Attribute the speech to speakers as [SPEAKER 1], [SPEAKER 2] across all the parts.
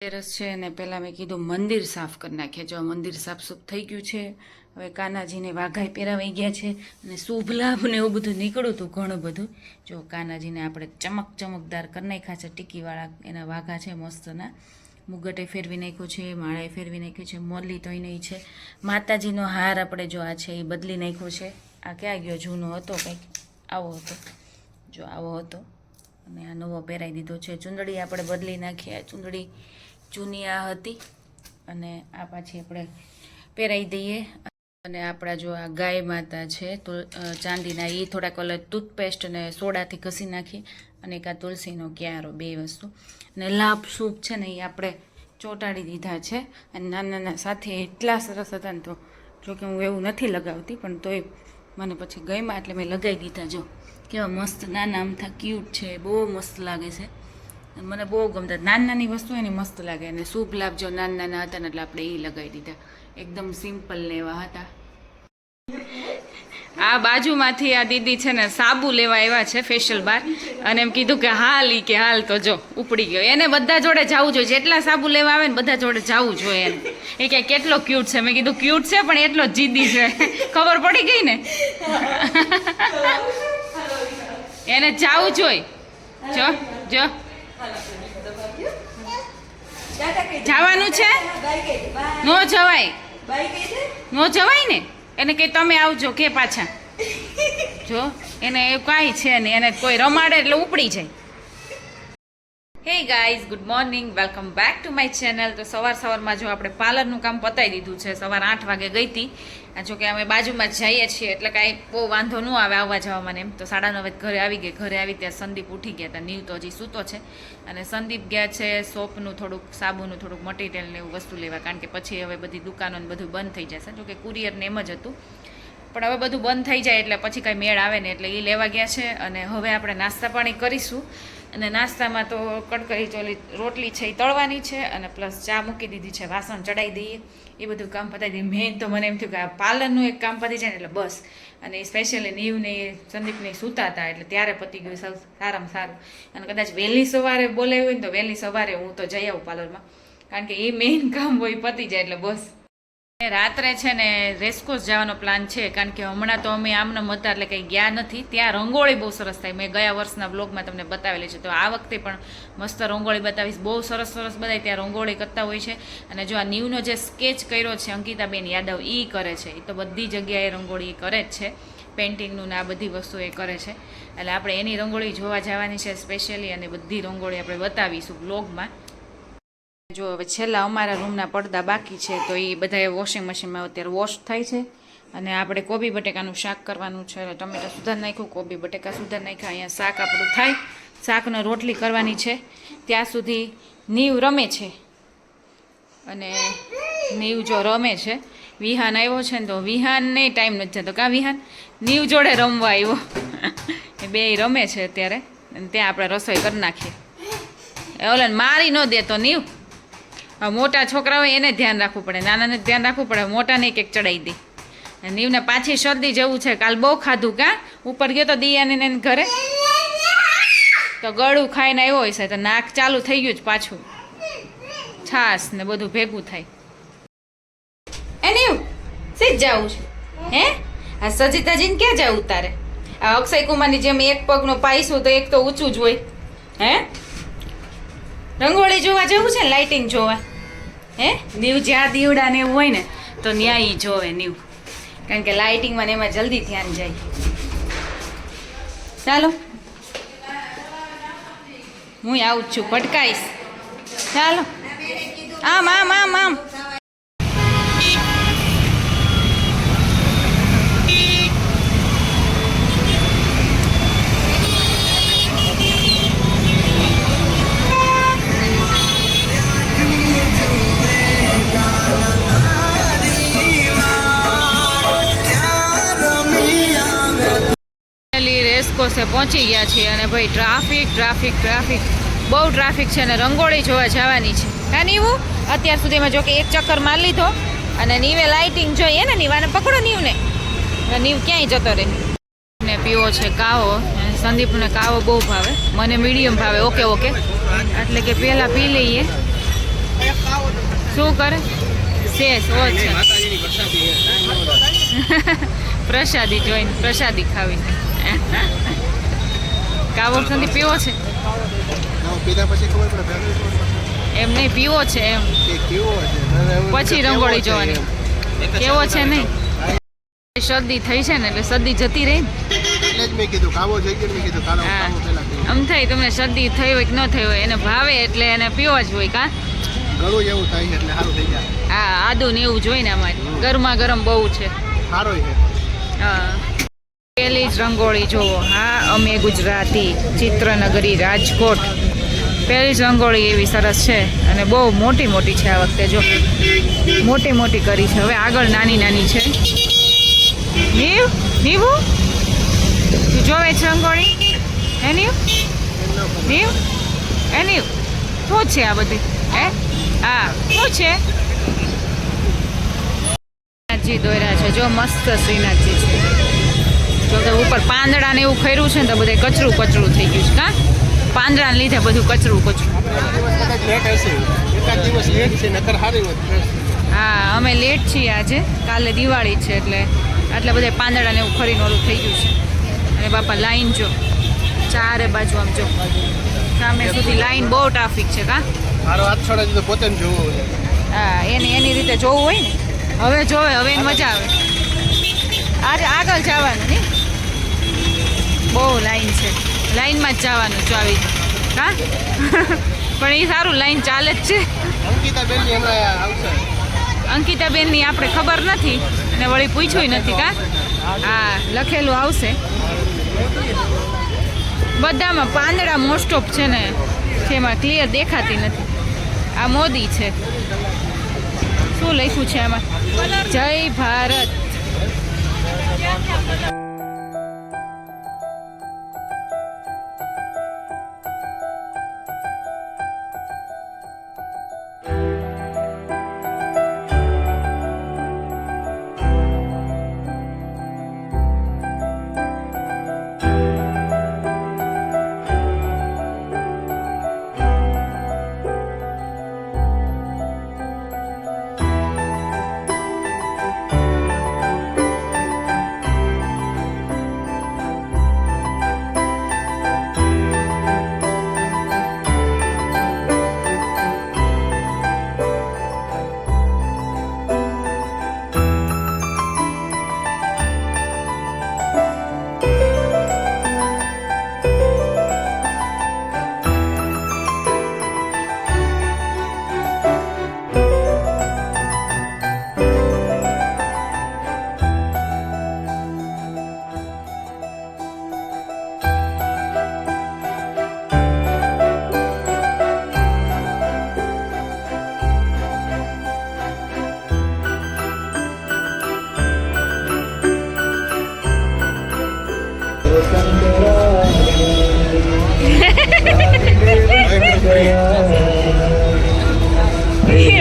[SPEAKER 1] Terrace છે ને પહેલાં મેં કીધું મંદિર સાફ કરી નાખીએ. જો મંદિર સાફસૂફ થઈ ગયું છે. હવે કાનાજીને વાઘાઈ પહેરાવાઈ ગયા છે અને શુભ લાભ ને એવું બધું નીકળ્યું હતું ઘણું બધું. જો કાનાજીને આપણે ચમકદાર કરી નાખ્યા છે. ટીકીવાળા એના વાઘા છે મસ્તના. મુગટે ફેરવી નાખ્યું છે, માળાએ ફેરવી નાખ્યું છે, મોરલી તોય નહીં છે. માતાજીનો હાર આપણે જો આ છે એ બદલી નાખ્યો છે. આ ક્યાં ગયો? જૂનો હતો કંઈક આવો હતો, જો આવો હતો અને આ નવો પહેરાવી દીધો છે. ચૂંદડી આપણે બદલી નાખી. આ ચૂંદડી જૂની આ હતી અને આ પાછી આપણે પહેરાવી દઈએ. અને આપણા જો આ ગાય માતા છે તો ચાંદીના, એ થોડાક ઓલા ટૂથપેસ્ટ અને સોડાથી ઘસી નાખી અને એક આ તુલસીનો ક્યારો, બે વસ્તુ. અને લાભ સૂપ છે ને એ આપણે ચોંટાડી દીધા છે. અને નાના સાથે એટલા સરસ હતા ને, તો જોકે હું એવું નથી લગાવતી પણ તોય મને પછી ગમ્યા એટલે મેં લગાવી દીધા. જો કેવા મસ્ત નાના અમથા ક્યુટ છે, બહુ મસ્ત લાગે છે. મને બહુ ગમતા. નાની વસ્તુ એની મસ્ત લાગે. અને શુભ લાભ જો નાના હતા ને એટલે આપણે એ લગાવી દીધા. એકદમ સિમ્પલ ને એવા હતા. આ બાજુમાંથી આ દીદી છે ને સાબુ લેવા આવ્યા છે ફેશિયલ બાર, અને એમ કીધું કે હાલ તો જો ઉપડી ગયો. એને બધા જોડે જવું જોઈએ. જેટલા સાબુ લેવા આવે ને બધા જોડે જવું જોઈએ એને. એ કે કેટલો ક્યુટ છે. મેં કીધું ક્યુટ છે પણ એટલો જીદી છે. ખબર પડી ગઈ ને. એને જવું જોઈએ. જો જવાનું છે? નો જવાય ને. એને કે તમે આવજો કે પાછા. જો એને કાંઈ છે ને, એને કોઈ રમાડે એટલે ઉપડી જાય. Hey guys, good morning, welcome back to my channel. તો સવારમાં જો આપણે પાર્લરનું કામ પતાવી દીધું છે. સવાર 8 વાગે ગઈ હતી. જોકે અમે બાજુમાં જઈએ છીએ એટલે કાંઈ બહુ વાંધો ન આવે આવવા જવામાં એમ. તો 9:30 ઘરે આવી ગઈ. ઘરે આવી ત્યાં સંદીપ ઉઠી ગયા હતા. નીવ તો હજી સૂતો છે. અને સંદીપ ગયા છે સોપનું થોડુંક, સાબુનું થોડુંક મટીરિયલ ને એવું વસ્તુ લેવા, કારણ કે પછી હવે બધી દુકાનો ને બધું બંધ થઈ જશે. જોકે કુરિયર ને એમ જ હતું, પણ હવે બધું બંધ થઈ જાય એટલે પછી કાંઈ મેળ આવે ને, એટલે એ લેવા ગયા છે. અને હવે આપણે નાસ્તા પાણી કરીશું. અને નાસ્તામાં તો કડકરી ચોલી રોટલી છે એ તળવાની છે, અને પ્લસ ચા મૂકી દીધી છે, વાસણ ચડાવી દઈએ, એ બધું કામ પતાવી દઈએ. મેન તો મને એમ થયું કે આ પાર્લરનું એક કામ પતી જાય ને એટલે બસ. અને સ્પેશિયલી નીવને સંદીપને સૂતા હતા એટલે ત્યારે પતી ગયું સારામાં સારું. અને કદાચ વહેલી સવારે બોલાવી હોય ને તો વહેલી સવારે હું તો જઈ આવું પાર્લરમાં, કારણ કે એ મેઇન કામ હોય પતી જાય એટલે બસ. રાત્રે છે ને રેસકોર્સ જવાનો પ્લાન છે, કારણ કે હમણાં તો અમે આમનામ હતા એટલે કંઈ ગયા નથી. ત્યાં રંગોળી બહુ સરસ થાય. મેં ગયા વર્ષના બ્લોગમાં તમને બતાવેલી છે, તો આ વખતે પણ મસ્ત રંગોળી બતાવીશ. બહુ સરસ બધા ત્યાં રંગોળી કરતા હોય છે. અને જો આ ન્યૂનો જે સ્કેચ કર્યો છે અંકિતાબેન યાદવ, એ કરે છે. એ તો બધી જગ્યાએ રંગોળી કરે જ છે, પેઇન્ટિંગનું ને આ બધી વસ્તુ એ કરે છે. એટલે આપણે એની રંગોળી જોવા જવાની છે સ્પેશિયલી, અને બધી રંગોળી આપણે બતાવીશું બ્લોગમાં. જો હવે છેલ્લા અમારા રૂમના પડદા બાકી છે, તો એ બધા વોશિંગ મશીનમાં અત્યારે વોશ થાય છે. અને આપણે કોબી બટેકાનું શાક કરવાનું છે. ટમેટા સુધાર નાખ્યું, કોબી બટેકા સુધાર નાખ્યા. અહીંયા શાક આપણું થાય. શાકનો રોટલી કરવાની છે. ત્યાં સુધી નીવ રમે છે. અને નીવ જો રમે છે, વિહાન આવ્યો છે ને તો વિહાનને ટાઈમ નથી જતો. કાં વિહાન? નીવ જોડે રમવા આવ્યો. એ બે રમે છે અત્યારે. અને ત્યાં આપણે રસોઈ કરી નાખીએ. ઓલાને મારી ન દેતો નીવ. મોટા છોકરા હોય એને ધ્યાન રાખવું પડે, નાનાને ધ્યાન રાખવું પડે. મોટાને એક ચડાવી દે. નીવને પાછી શરદી જવું છે. કાલ બહુ ખાધું. કાં ઉપર ગયો તો દિયાને ઘરે, તો ગળું ખાઈને આવ્યો હોય છે, તો નાક ચાલુ થઈ ગયું જ પાછું. છાસ ને બધું ભેગું થાય. એ નીવ સીધ જવું છે હે? આ સજીતાજીને ક્યાં જવું તારે? આ અક્ષય કુમારની જેમ એક પગનો પાઈશું તો એક તો ઊંચું જ હોય હે? રંગોળી જોવા જવું છે, લાઇટિંગ જોવા હે? નીવ જ્યાં દીવડા ને એવું હોય ને તો ન્યાય જોવે નીવ, કારણ કે લાઇટિંગમાં ને એમાં જલ્દી ધ્યાન જાય. ચાલો હું આવું જ છું, પટકાઈશ. ચાલો આમ આમ આમ આમ. રેસકોર્સે પહોંચી ગયા છીએ. અને ભાઈ ટ્રાફિક બહુ ટ્રાફિક છે. અને રંગોળી જોવા જવાની છે. હા નીવું અત્યાર સુધીમાં જો કે એક ચક્કર મારી લીધો. અને નીવે લાઇટિંગ જોઈએ ને, નીવાને પકડો નીવને. નીવ ક્યાંય જતો રહે. ને પીવો છે કાવો. સંદીપને કાવો બહુ ભાવે, મને મીડિયમ ભાવે. ઓકે એટલે કે પહેલાં પી લઈએ શું કરે શેષ ઓછા પ્રસાદી જોઈને પ્રસાદી ખાવી કાવો નથી પીવો છે એમ નહીં પીવો છે એમ પછી રંગોળી જોવાની કેવો છે નહીં શરદી થઈ છે ને એટલે શરદી જતી રહી આમ થાય તમને શરદી થઈ હોય કે ન થઈ હોય એને ભાવે એટલે એને પીવો જ હોય કા હા આદુ ને એવું જોઈ ને અમારે ગરમા ગરમ બહુ છે હા પેલી જ રંગોળી જોવો હા અમે ગુજરાતી ચિત્રનગરી રાજકોટ પેલી જ રંગોળી એવી સરસ છે અને બહુ મોટી મોટી છે આ વખતે જો મોટી મોટી કરી છે હવે આગળ નાની નાની છે નીવું તું જોવે છે રંગોળી હે નીવ શું છે આ બધી હે હા શું છે શ્રીનાથજી દોર્યા છે જો મસ્ત શ્રીનાથજી છે જો કે ઉપર પાંદડા ને એવું ખર્યું છે ને તો બધે કચરું કચરું થઈ ગયું છે કા પાંદડાને લીધે બધું કચરું હા અમે લેટ છીએ આજે કાલે દિવાળી છે એટલે આટલા બધા પાંદડા ને એવું ખરીને ઓલું થઈ ગયું છે અને બાપા લાઈન જો ચારે બાજુ આમ જો સામે સુધી લાઈન બહુ ટ્રાફિક છે કા હા એની રીતે જોવું હોય ને હવે જોવે હવે એને મજા આવે આજે આગળ જવાનું ને બહુ લાઈન છે લાઈનમાં જ જવાનું જો આવી હા પણ એ સારું લાઈન ચાલે જ છે અંકિતાબેનની આપણે ખબર નથી ને વળી પૂછ્યું નથી કા હા લખેલું આવશે બધામાં પાંદડા મોસ્ટ ઓફ છે ને એમાં ક્લિયર દેખાતી નથી આ મોદી છે શું લખ્યું છે આમાં જય ભારત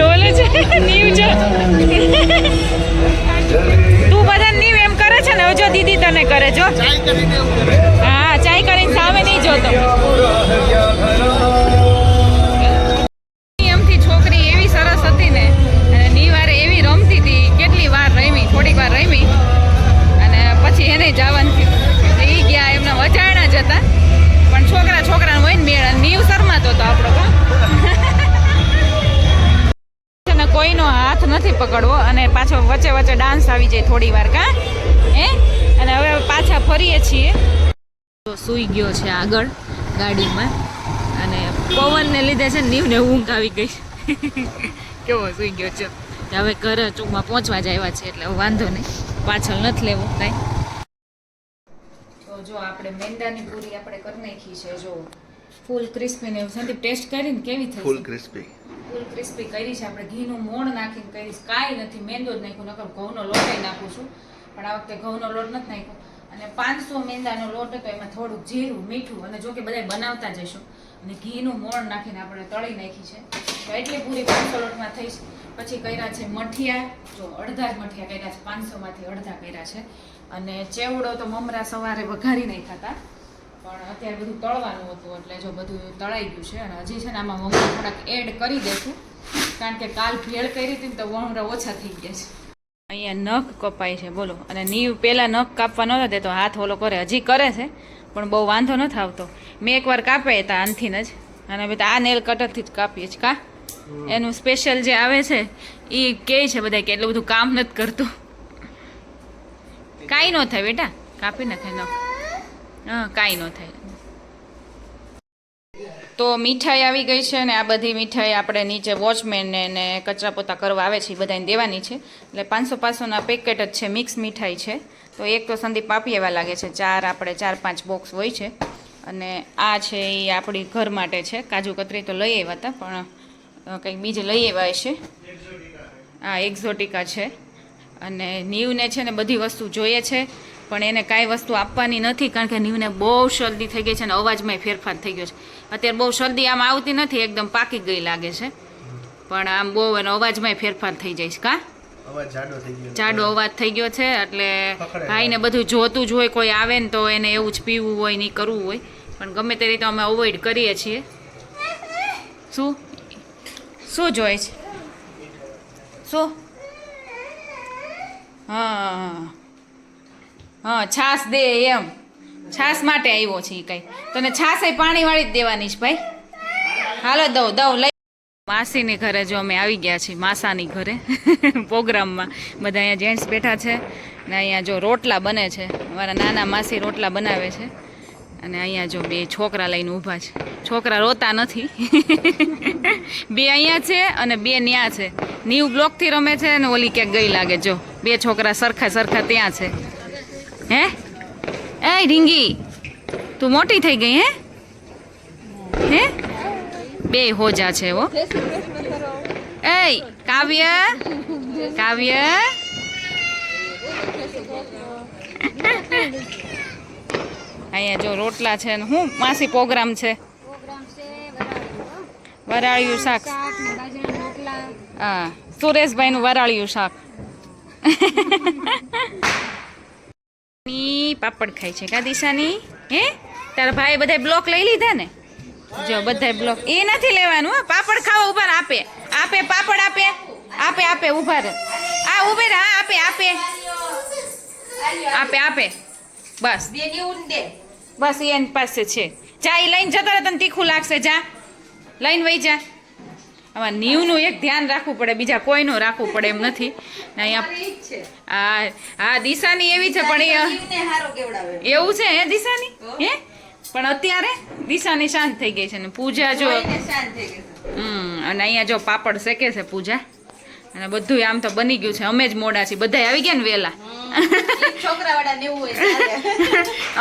[SPEAKER 1] ઓલે છે નીવ જો તું બધા નીવ એમ કરે છે ને જો દીદી તને કરે જો હા ચાય કરીને સામે નહીં જોતો એમથી છોકરી એવી સરસ હતી ને અને નીવારે એવી રમતી હતી કેટલી વાર રમી થોડીક વાર રમી અને પછી એને જવાનું થયું એ ગયા એમના વજાણા જ હતા પણ છોકરાને હોય ને મેળ નીવ શરમાતો હતો આપણો કોઈનો હાથ નથી પકડવો અને પાછો વચ્ચે વચ્ચે ડાન્સ આવી જાય થોડી વાર કા હે અને હવે પાછા ફરીએ છીએ તો સૂઈ ગયો છે આગળ ગાડીમાં અને પવનને લીધે છે નીવને ઊંઘ આવી ગઈ કેવો સૂઈ ગયો છે હવે ઘરે ટૂંકમાં પહોંચવા જ આવ્યા છે એટલે વાંધો નહીં પાછળ નથી લેવું કાંઈ તો જો આપણે મેંદાની પૂરી આપણે કરી નાખી છે જો ફૂલ ક્રિસ્પી ને સંદીપ ટેસ્ટ કરીને કેવી થઈ
[SPEAKER 2] ફૂલ ક્રિસ્પી
[SPEAKER 1] કરી છે આપણે ઘીનું મોણ નાખીને કરીશ કાંઈ નથી મેંદો જ નાખ્યો નકર ઘઉંનો લોટ નાખું છું પણ આ વખતે ઘઉંનો લોટ નથી નાખ્યો અને 500 મેંદાનો લોટ હતો એમાં થોડુંક જીરું મીઠું અને જો કે બધા બનાવતા જઈશું અને ઘીનું મોણ નાખીને આપણે તળી નાખી છે તો એટલી પૂરી 500 લોટમાં થઈ છે પછી કર્યા છે મઠિયા જો અડધા જ મઠિયા કર્યા છે 500 માંથી અડધા કર્યા છે અને ચેવડો તો મમરા સવારે વઘારી નાખ્યા હતા પણ અત્યારે બધું તળવાનું હતું એટલે જો બધું તળાઈ ગયું છે અને હજી છે ને આમાં મમ્મી થોડાક એડ કરી દઈશું કારણ કે કાલ ભેળ કરી હતી ને તો વણુરા ઓછા થઈ ગયા છે. અહીંયા નખ કપાય છે બોલો. અને નીવ પહેલાં નખ કાપવા નહોતા દેતો, હાથ ઓલો કરે, હજી કરે છે પણ બહુ વાંધો નથી આવતો. મેં એકવાર કાપે હતા આનથી જ, અને હવે તો આ નેલ કટરથી જ કાપીએ છીએ. કા એનું સ્પેશિયલ જે આવે છે એ કહે છે બધા કે એટલું બધું કામ નથી કરતું. કાંઈ ન થાય બેટા, કાપી નાખે નખ. હા, કાંઈ ન થાય. તો મીઠાઈ આવી ગઈ છે ને આ બધી મીઠાઈ આપણે નીચે વોચમેનને ને કચરા પોતા કરવા આવે છે એ બધાને દેવાની છે. એટલે 500-500ના પેકેટ જ છે, મિક્સ મીઠાઈ છે. તો એક તો સંદીપ આપી એવા લાગે છે, 4-5 બોક્સ હોય છે. અને આ છે એ આપણી ઘર માટે છે. કાજુ કતરી તો લઈ આવ્યા હતા પણ કંઈક બીજે લઈ આવ્યા છે. આ એક્ઝોટિકા છે. અને નીવને છે ને બધી વસ્તુ જોઈએ છે પણ એને કાંઈ વસ્તુ આપવાની નથી કારણ કે નીવને બહુ શરદી થઈ ગઈ છે અને અવાજમાંય ફેરફાર થઈ ગયો છે. અત્યારે બહુ શરદી આમ આવતી નથી, એકદમ પાકી ગઈ લાગે છે પણ આમ બહુ એનો અવાજમાંય ફેરફાર થઈ જાય છે. કા જાડો અવાજ થઈ ગયો છે એટલે ભાઈને બધું જોતું જ હોય, કોઈ આવે ને તો એને એવું જ પીવું હોય નહીં કરવું હોય પણ ગમે તે રીતે અમે અવોઇડ કરીએ છીએ. શું જોઈએ છે? શું? હા, છાશ દે એમ. છાશ માટે આવ્યો છે એ કંઈ. તને છાશ એ પાણીવાળી જ દેવાની છે ભાઈ. હાલો દઉં લઈ. માસીની ઘરે જો અમે આવી ગયા છીએ, માસાની ઘરે પ્રોગ્રામમાં. બધા અહીંયા જેન્ટ્સ બેઠા છે ને અહીંયા જો રોટલા બને છે. અમારા નાના માસી રોટલા બનાવે છે અને અહીંયા જો બે છોકરા લઈને ઊભા છે. છોકરા રોતા નથી બે અહીંયા છે અને બે ન્યા છે. નીવ બ્લોકથી રમે છે અને ઓલી ક્યાંક ગઈ લાગે. જો બે છોકરા સરખા ત્યાં છે. હે એ ઢીંગી, તું મોટી થઈ ગઈ હે? બે હોજા છે હો. એ કાવ્ય અહીંયા જો રોટલા છે ને હું માસી પ્રોગ્રામ છે. વરાળિયું શાક. હા, સુરેશભાઈનું વરાળિયું શાક. પાપડ ખાય છે કા દિશાની? હે તારા ભાઈ બધા બ્લોક લઈ લીધા ને? જો બધા બ્લોક એ નથી લેવાનું. પાપડ ખાવા ઉભા આપે પાપડ આપે ઉભા રહે. આ ઉભે રહે. આપે બસ એની પાસે છે. જા એ લઈને જતા રહે, તને તીખું લાગશે. જા લઈને વહી જા. આમાં નીવનું એક ધ્યાન રાખવું પડે, બીજા કોઈનું રાખવું પડે એમ નથી. અહીંયા હા દિશાની એવી છે પણ એવું છે હે દિશાની? હે પણ અત્યારે દિશાની શાંત થઈ ગઈ છે ને પૂજા જો અને અહીંયા જો પાપડ શેકે છે પૂજા. અને બધું આમ તો બની ગયું છે. અમે જ મોડા છીએ, બધા આવી ગયા ને વહેલા.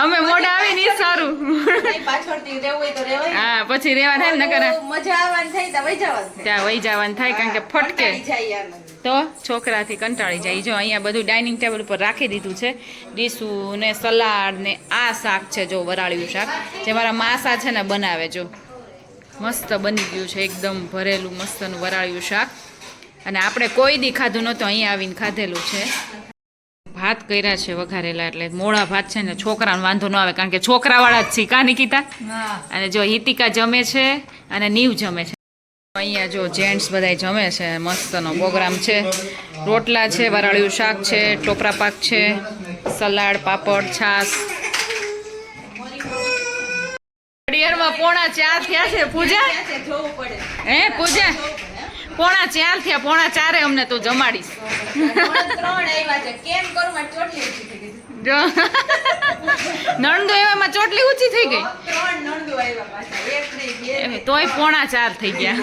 [SPEAKER 1] અમે મોડા આવી ને સારું. હા પછી રેવા થાય ને નકર ત્યાં વહી જવાનું થાય કારણ કે ફટકે તો છોકરાથી કંટાળી જાય. જો અહીંયા બધું ડાઇનિંગ ટેબલ ઉપર રાખી દીધું છે. ડીશું ને સલાડ ને આ શાક છે જો વરાળિયું શાક જે મારા માસા છે ને બનાવે. જો મસ્ત બની ગયું છે, એકદમ ભરેલું મસ્તનું વરાળિયું શાક. અને આપણે કોઈ દી ખાધું નહોતું, અહીંયા આવીને ખાધેલું છે. ભાત કર્યા છે વઘારેલા, એટલે મોડા ભાત છે ને છોકરાને વાંધો ન આવે કારણ કે છોકરાવાળા જ છે. કા નિકિતા? અને જો હિતિકા જમે છે અને નીવ જમે છે. અહીંયા જો જેન્ટ્સ બધા જમે છે. મસ્તનો પ્રોગ્રામ છે. રોટલા છે, વરાળિયું શાક છે, ટોપરા પાક છે, સલાડ, પાપડ, છાશ. ઘડિયાળમાં 3:45 થયા છે. પૂજા હે પૂજા 3:45 થયા. 3:45 અમને તો જમાડીશ. જો નણંદુ એવામાં ચોટલી ઊંચી થઈ ગઈ તોય 3:45 થઈ ગયા.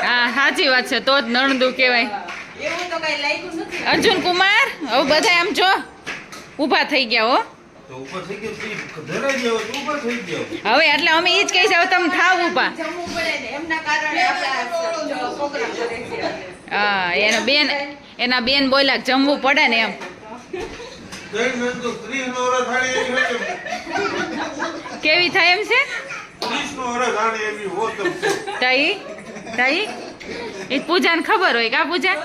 [SPEAKER 1] હા સાચી વાત છે, તો જ નણંદુ કહેવાય. અર્જુન કુમાર હવે બધા આમ જો ઊભા થઈ ગયા હો. હવે એટલે અમે એ જ કહી છે, હવે તમે થાવ ઊભા. હા એના બેન બોલ્યા જમવું પડે ને એમ. કેવી થાય એમ છે? તઈ એ પૂજાને ખબર હોય કા પૂજા?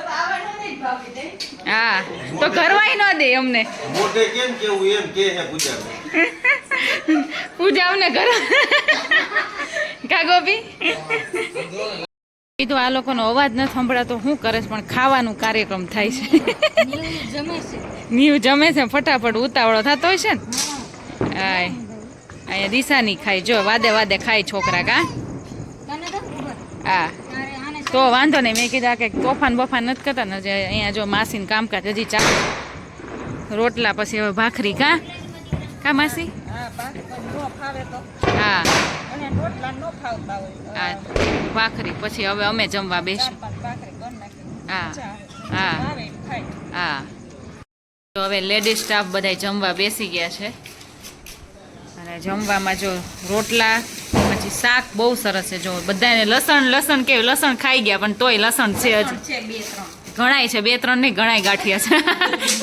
[SPEAKER 1] હા તો કરવાય ન દે અમને. પૂજા આવને ઘર કા ગોપી કીધું આ લોકોનો અવાજ ન સંભળાતો શું કરે છે પણ ખાવાનું કાર્યક્રમ થાય છે નીવ જમે છે ફટાફટ ઉતાવળો થતો હોય છે ને અહીંયા દિશાની ખાય જો વાદે વાદે ખાય છોકરા કા હા તો વાંધો નહીં મેં કીધા કે તોફાન બફાન નથી કરતા ને જે અહીંયા જો માસીનું કામકાજ હજી ચાલે રોટલા પછી હવે ભાખરી કા માસી હા હા ભાખરી પછી હવે અમે જમવા બેસું હા હા હા તો હવે લેડીઝ સ્ટાફ બધા જમવા બેસી ગયા છે અને જમવામાં જો રોટલા પછી શાક બહુ સરસ છે જો બધાને લસણ કે લસણ ખાઈ ગયા પણ તોય લસણ છે હજી ઘણાય છે 2-3 નહીં ઘણાય ગાંઠિયા છે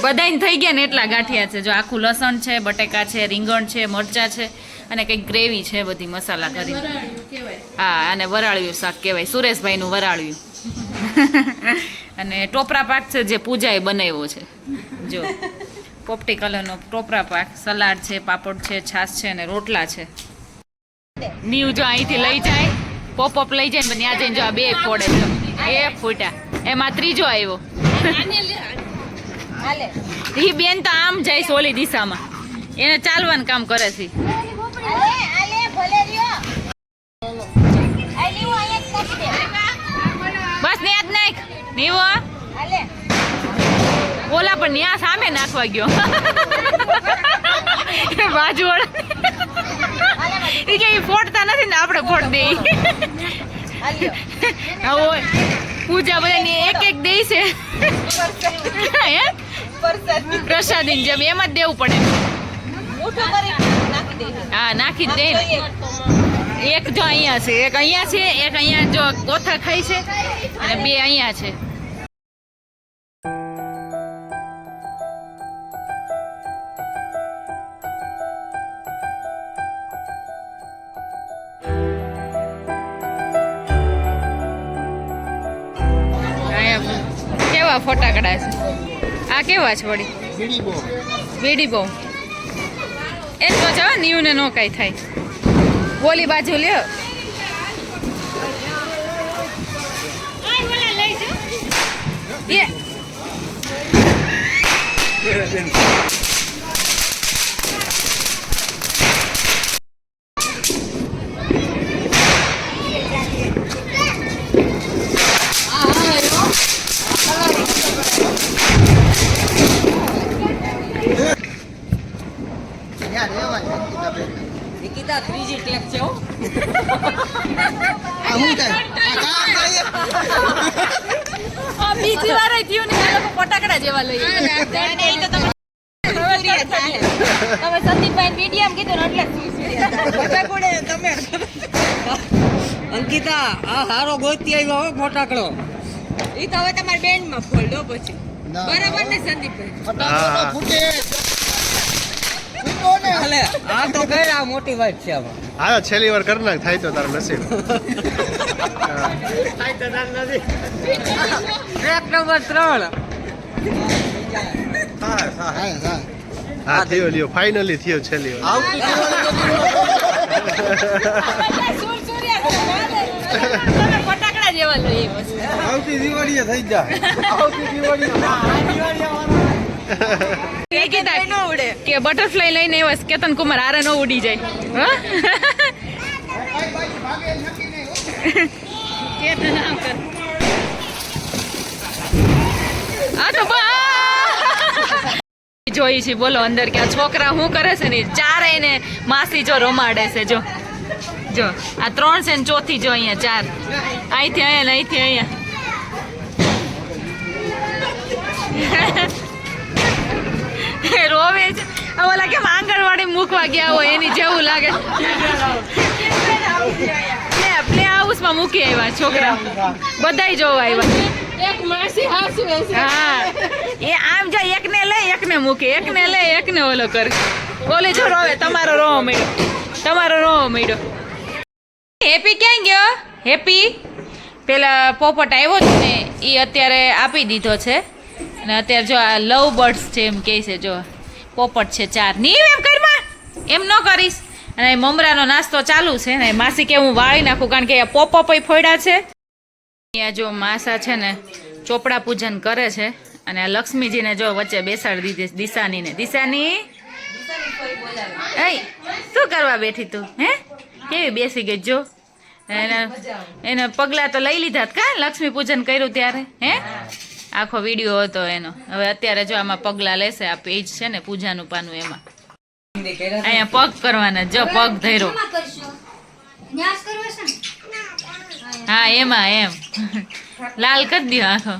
[SPEAKER 1] બધાને થઈ ગયા ને એટલા ગાંઠિયા છે જો આખું લસણ છે બટેકા છે રીંગણ છે મરચાં છે અને કંઈક ગ્રેવી છે બધી મસાલા કરી હા અને વરાળિયું શાક કહેવાય સુરેશભાઈનું વરાળિયું અને ટોપરા પાક છે જે પૂજાએ બનાવ્યો છે જો પોપટી કલરનો ટોપરા પાક સલાડ છે પાપડ છે છાશ છે અને રોટલા છે નીવ જો અહીંથી લઈ જાય પોપ લઈ જાય ને ત્યાં જઈને જો આ 2 ફોડે જો એ ફૂટા એમાં ત્રીજો આવ્યો ઈ બેન તો આમ જાય ઓલી દિશામાં એને ચાલવાનું કામ કરે છે બસ ને જ નાખ નીવો ઓલા પણ ત્યાં સામે નાખવા ગયો બાજુ વાળા કે ફોડતા નથી ને આપણે ફોડ દઈ પૂજા બધાની એક દે છે પ્રસાદી જેમ એમ જ દેવું પડે હા નાખી જ દે એક જો અહીંયા છે એક અહીંયા જો કોથા ખાય છે અને 2 અહીંયા છે કેવા ફટાકડા છે આ કેવા છે વળી બીડી બહુ એ તો જવા નીવને નો કાંઈ થાય બોલી બાજુ લ્યો
[SPEAKER 2] નિકિતા 3G ટેપ છે હો
[SPEAKER 1] બીજી વાર થયું ને લોકો ફટાકડા જેવા લઈએ તમે સંદીપભાઈ મીડિયમ કીધું ને એટલે
[SPEAKER 2] તમે અંકિતા આ હારો ગોતી આવ્યો હો ફટાકડો ઈ તો હવે તમારી બેન્ડ માં ફોલ દો પછી બરાબર ને સંદીપભાઈ આ તો કઈ આ મોટી વાત છે આમાં
[SPEAKER 3] હા છેલ્લી વાર કર નાખ થાય તો તાર નસીબ
[SPEAKER 2] ટ્રેક નંબર 3
[SPEAKER 3] હા થયો લ્યો ફાઇનલી થયો છેલ્લી વાર
[SPEAKER 1] ફટાકડા જેવા લઈએ
[SPEAKER 3] આવતી દિવાળીએ થઈ જાય આવતી દિવાળીએ
[SPEAKER 1] કે બટરફ્લાય લઈને આવ્યા કેતન કુમાર હારે ન ઉડી જાય કેતન આમ કર આ તો જોઈ છે બોલો અંદર કે આ છોકરા શું કરે છે ને ચારેય ને માસી જો રમાડે છે જો જો આ 3 છે ને ચોથી જો અહીંયા 4 અહીંથી અહીંયા ને અહીંથી અહીંયા રોવે છે ઓલા કેમ આંગણવાડી મૂકવા ગયા હોય એની જેવું લાગે પ્લે હાઉસમાં મૂકી આવ્યા છોકરા બધાય જોવા આવ્યા એક માસી હાસુ હા એ આમ જો એકને લે એકને મૂકે એકને લે એકને ઓલો કરે ઓલે જો રોવે તમારો રોવો મળ્યો હેપી ક્યાં ગયો હેપી પેલા પોપટ આવ્યો છે ને એ અત્યારે આપી દીધો છે અને અત્યારે જો આ લવ બર્ડ્સ છે એમ કહે છે જો પોપટ છે 4 ની એમ કરમાં એમ ન કરીશ. અને મમરાનો નાસ્તો ચાલુ છે ને માસી કે હું વાળી નાખું કારણ કે પોપઅપ ફોડ્યા છે. અહીંયા જો માસા છે ને ચોપડા પૂજન કરે છે અને આ લક્ષ્મીજીને જો વચ્ચે બેસાડી દીધી દિશાનીને. દિશાની શું કરવા બેઠી તું? હે કેવી બેસી ગઈ જો. એને પગલા તો લઈ લીધા કા લક્ષ્મી પૂજન કર્યું ત્યારે? હે આખો વિડીયો હતો એનો. હવે અત્યારે જો આમાં પગલા લેશે. આ પેજ છે ને પૂજાનું પાનું એમાં અહીંયા પગ કરવાના. જો પગ ધર્યો. હા એમાં એમ લાલ કરી દો આખો.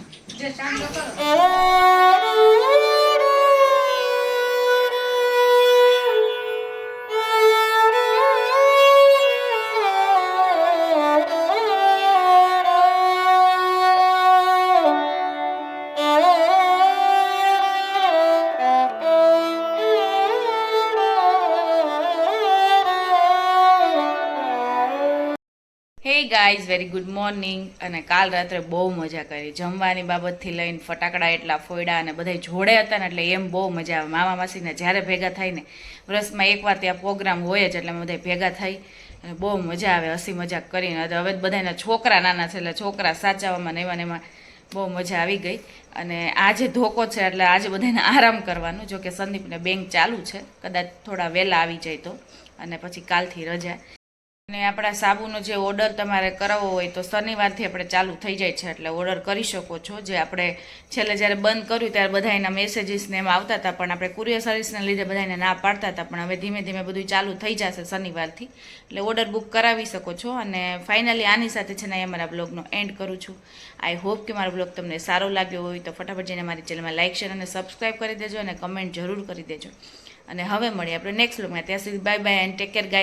[SPEAKER 1] Hey guys very good morning. અને કાલ રાત્રે બહુ મજા કરી જમવાની બાબતથી લઈને ફટાકડા એટલા ફોડ્યા અને બધા જોડે હતા ને એટલે એમ બહુ મજા આવે. મામા માસીને જ્યારે ભેગા થાય ને વર્ષમાં એકવાર ત્યાં પ્રોગ્રામ હોય જ એટલે અમે બધા ભેગા થઈ અને બહુ મજા આવે. હસી મજાક કરીને હવે બધાના છોકરા નાના છે એટલે છોકરા સાચવવામાં ને એમાં બહુ મજા આવી ગઈ. અને આજે ધોકો છે એટલે આજે બધાને આરામ કરવાનું. જો કે સંદીપને બેંક ચાલુ છે, કદાચ થોડા વહેલા આવી જાય તો. અને પછી કાલથી રજા. અને આપણા સાબુનો જે ઓર્ડર તમારે કરાવવો હોય તો શનિવારથી આપણે ચાલુ થઈ જાય છે એટલે ઓર્ડર કરી શકો છો. જે આપણે છેલ્લે જ્યારે બંધ કર્યું ત્યારે બધા એના મેસેજીસ ને એમાં આવતા હતા પણ આપણે કુરિયર સર્વિસને લીધે બધાને ના પાડતા હતા. પણ હવે ધીમે ધીમે બધું ચાલુ થઈ જશે શનિવારથી એટલે ઓર્ડર બુક કરાવી શકો છો. અને ફાઇનલી આની સાથે છે ને એ મારા બ્લોગનો એન્ડ કરું છું. આઈ હોપ કે મારો બ્લોગ તમને સારો લાગ્યો હોય તો ફટાફટ જઈને મારી ચેનલમાં લાઇક શેર અને સબસ્ક્રાઈબ કરી દેજો અને કમેન્ટ જરૂર કરી દેજો. અને હવે મળીએ આપણે નેક્સ્ટ બ્લોગમાં. ત્યાં સુધી bye bye and take care guys.